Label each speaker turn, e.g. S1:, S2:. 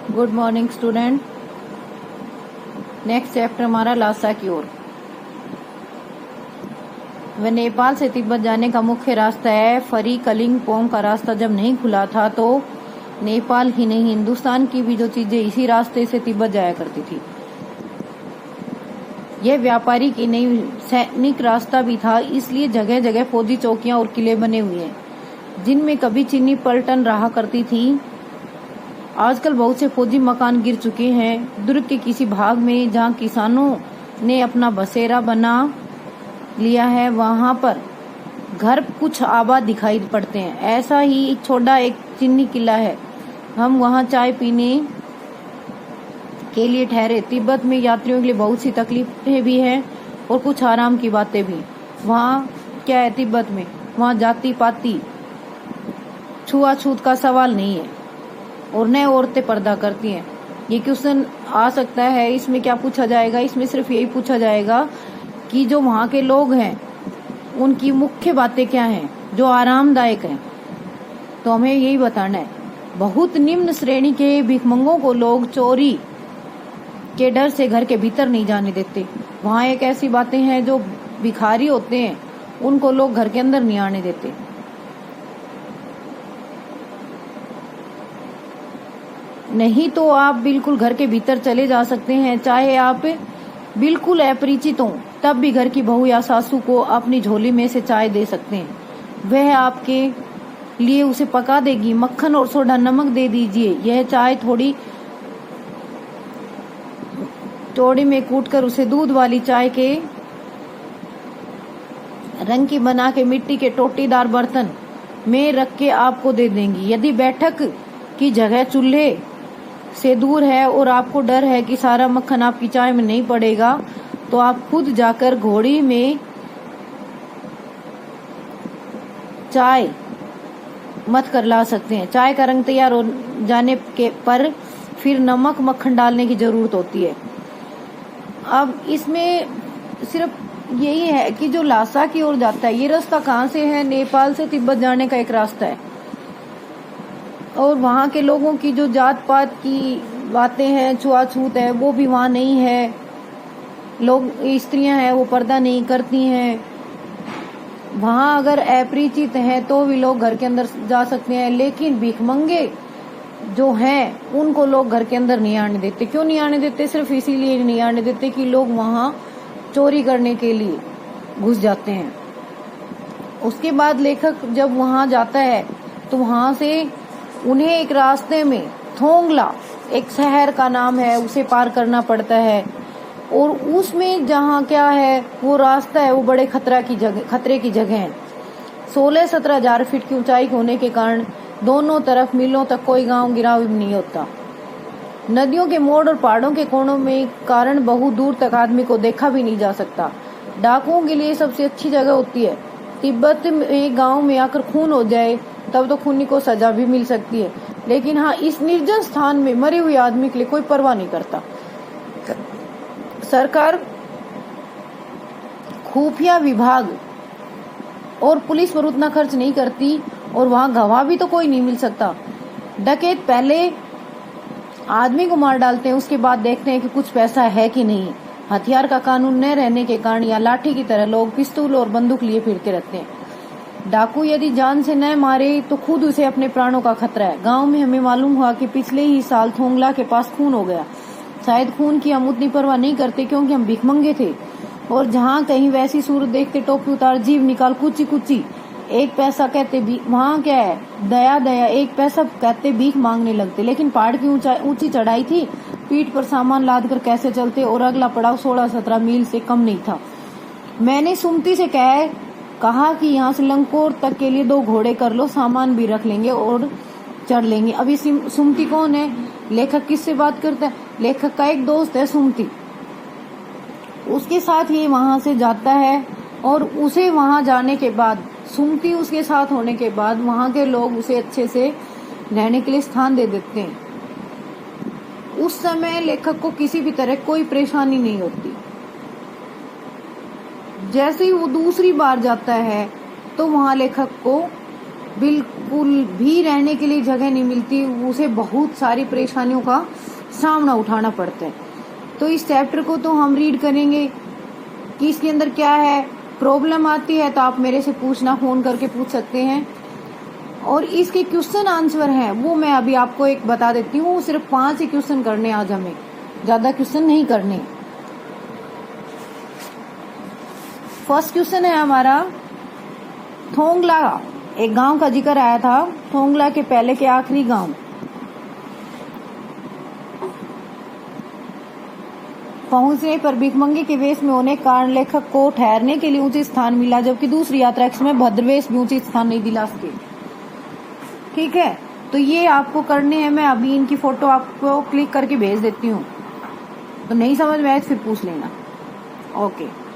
S1: Good morning student. Next chapter हमारा लासा की ओर। वह नेपाल से तिब्बत जाने का मुख्य रास्ता है। फरी कलिंगपोंग का रास्ता जब नहीं खुला था तो नेपाल ही नहीं हिंदुस्तान की भी जो चीजें इसी रास्ते से तिब्बत जाया करती थी। यह व्यापारी की नहीं सैनिक रास्ता भी था, इसलिए जगह जगह फौजी चौकियां और किले बने हुए हैं जिनमें कभी चीनी पलटन रहा करती थी। आजकल बहुत से फौजी मकान गिर चुके हैं। दुर्ग के किसी भाग में जहां किसानों ने अपना बसेरा बना लिया है वहां पर घर कुछ आबाद दिखाई पड़ते हैं। ऐसा ही एक छोटा एक चीनी किला है। हम वहां चाय पीने के लिए ठहरे। तिब्बत में यात्रियों के लिए बहुत सी तकलीफें भी हैं और कुछ आराम की बातें भी। वहां क्या है तिब्बत में, वहां जाति पाति छुआछूत का सवाल नहीं है और नए औरतें पर्दा करती हैं। ये क्वेश्चन आ सकता है, इसमें क्या पूछा जाएगा? इसमें सिर्फ यही पूछा जाएगा कि जो वहां के लोग हैं उनकी मुख्य बातें क्या हैं जो आरामदायक हैं। तो हमें यही बताना है। बहुत निम्न श्रेणी के भिखमंगों को लोग चोरी के डर से घर के भीतर नहीं जाने देते। वहां एक ऐसी बातें हैं जो भिखारी होते हैं उनको लोग घर के अंदर नहीं आने देते। नहीं तो आप बिल्कुल घर के भीतर चले जा सकते हैं। चाहे आप बिल्कुल अपरिचित हों तब भी घर की बहू या सासू को अपनी झोली में से चाय दे सकते हैं। वह आपके लिए उसे पका देगी। मक्खन और सोडा नमक दे दीजिए। यह चाय थोड़ी टोड़ी में कूटकर उसे दूध वाली चाय के रंग की बना के मिट्टी के टोटीदार बर्तन में रख के आपको दे देंगी। यदि बैठक की जगह चूल्हे से दूर है और आपको डर है कि सारा मक्खन आपकी चाय में नहीं पड़ेगा तो आप खुद जाकर घोड़ी में चाय मत कर ला सकते हैं। चाय का रंग तैयार हो जाने के पर फिर नमक मक्खन डालने की जरूरत होती है। अब इसमें सिर्फ यही है कि जो लासा की ओर जाता है, ये रास्ता कहाँ से है? नेपाल से तिब्बत जाने का एक रास्ता है। और वहाँ के लोगों की जो जात पात की बातें हैं, छुआछूत है, वो भी वहाँ नहीं है। लोग स्त्रियां हैं वो पर्दा नहीं करती हैं। वहाँ अगर अपरिचित हैं तो भी लोग घर के अंदर जा सकते हैं, लेकिन भिखमंगे जो हैं उनको लोग घर के अंदर नहीं आने देते। क्यों नहीं आने देते? सिर्फ इसीलिए नहीं आने देते कि लोग वहाँ चोरी करने के लिए घुस जाते हैं। उसके बाद लेखक जब वहाँ जाता है तो वहाँ से उन्हें एक रास्ते में थोंगला एक शहर का नाम है उसे पार करना पड़ता है। और उसमें जहाँ क्या है वो रास्ता है वो बड़े खतरे की जगह है। 16-17 हजार फीट की ऊंचाई होने के कारण दोनों तरफ मीलों तक कोई गांव गिराव नहीं होता। नदियों के मोड़ और पहाड़ों के कोनों में कारण बहुत दूर तक आदमी को देखा भी नहीं जा सकता। डाकुओं के लिए सबसे अच्छी जगह होती है। तिब्बत में गांव में आकर खून हो जाए तब तो खूनी को सजा भी मिल सकती है, लेकिन हाँ इस निर्जन स्थान में मरे हुए आदमी के लिए कोई परवाह नहीं करता। सरकार, खुफिया विभाग और पुलिस पर उतना खर्च नहीं करती और वहां गवाह भी तो कोई नहीं मिल सकता। डकैत पहले आदमी को मार डालते हैं, उसके बाद देखते हैं कि कुछ पैसा है कि नहीं। हथियार का कानून न रहने के कारण या लाठी की तरह लोग पिस्तौल और बंदूक लिए फिरते रहते हैं। डाकू यदि जान से न मारे तो खुद उसे अपने प्राणों का खतरा है। गांव में हमें मालूम हुआ कि पिछले ही साल थोंगला के पास खून हो गया। शायद खून की हम उतनी परवाह नहीं करते क्योंकि हम भिखमंगे थे और जहाँ कहीं वैसी सूरत देखते टोपी उतार जीव निकाल कुची कुची एक पैसा कहते भी। वहाँ क्या है, दया दया एक पैसा कहते भीख मांगने लगते। लेकिन पहाड़ की ऊंची चढ़ाई थी, पीठ पर सामान लाद कर कैसे चलते और अगला पड़ाव 16-17 मील से कम नहीं था। मैंने सुमती से कहा कि यहाँ से लंकोर तक के लिए 2 घोड़े कर लो, सामान भी रख लेंगे और चढ़ लेंगे। अब ये सुमती कौन है? लेखक किससे बात करता है? लेखक का एक दोस्त है सुमती, उसके साथ ये वहां से जाता है और उसे वहां जाने के बाद सुमती उसके साथ होने के बाद वहां के लोग उसे अच्छे से रहने के लिए स्थान दे देते हैं। उस समय लेखक को किसी भी तरह कोई परेशानी नहीं होती। जैसे ही वो दूसरी बार जाता है तो वहां लेखक को बिल्कुल भी रहने के लिए जगह नहीं मिलती, उसे बहुत सारी परेशानियों का सामना उठाना पड़ता है। तो इस चैप्टर को तो हम रीड करेंगे कि इसके अंदर क्या है। प्रॉब्लम आती है तो आप मेरे से पूछना, फोन करके पूछ सकते हैं। और इसके क्वेश्चन आंसर हैं वो मैं अभी आपको एक बता देती हूँ। सिर्फ 5 ही क्वेश्चन करने आज हमें, ज्यादा क्वेश्चन नहीं करने। फर्स्ट क्वेश्चन है हमारा, थोंगला एक गांव का जिक्र आया था। थोंगला के पहले के आखिरी गांव। पहुंचने पर भिखमंगे के वेश में होने कारण लेखक को ठहरने के लिए उचित स्थान मिला, जबकि दूसरी यात्रा में भद्रवेश भी उचित स्थान नहीं दिला सके। ठीक है, तो ये आपको करने हैं। मैं अभी इनकी फोटो आपको क्लिक करके भेज देती हूँ, तो नहीं समझ में आए तो फिर पूछ लेना। ओके।